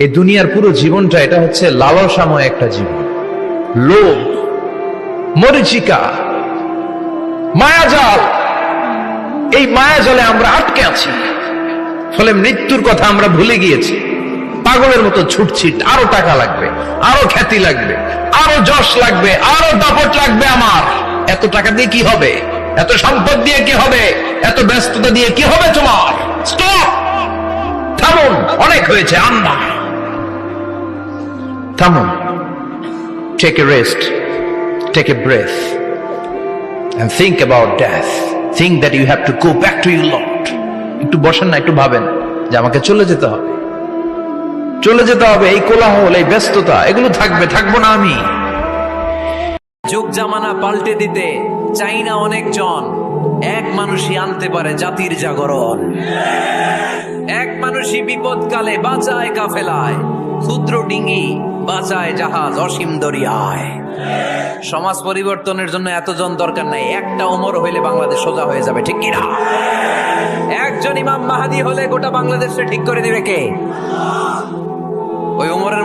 এই দুনিয়ার পুরো জীবনটা এটা হচ্ছে লালসাময় একটা জীবন, লোভ, মরিচিকা, মায়াজাল। এই মায়াজালে আমরা আটকে আছি, ফলে মৃত্যুর কথা আমরা ভুলে গিয়েছি। পাগলের মতো ছুটছি, আরো টাকা লাগবে, আরো খ্যাতি লাগবে, আরো যশ লাগবে, আরো দাপট লাগবে। আমার এত টাকা দিয়ে কি হবে? এত সম্পদ দিয়ে কি হবে? এত ব্যস্ততা দিয়ে কি হবে? তোমার স্টপ, থামুন, অনেক হয়েছে। আন্না, থামুন, take a rest, take a breath and think about death. Think that you have to go back to your Lord. একটু বসেন না, একটু ভাবেন যে আমাকে চলে যেতে হবে, চলে যেতে হবে। এই কোলাহল, এই ব্যস্ততা, এগুলো থাকবে, থাকবো না আমি। যুগ জামানা পাল্টে দিতে চাই না অনেকজন, এক মানুষই আনতে পারে জাতির জাগরণ। এক মানুষই বিপদকালে বাঁচায় কাফেলায়, ক্ষুদ্র ডিঙি বাঁচায় জাহাজ অসীম দরিয়ায়। সমাজ পরিবর্তনের জন্য এতজন দরকার নাই, একটা ওমর হইলে বাংলাদেশ সোজা হয়ে যাবে, ঠিক কিনা? একজন ইমাম মাহাদি হলে গোটা বাংলাদেশে ঠিক করে দিবে কে? ওই ওমরের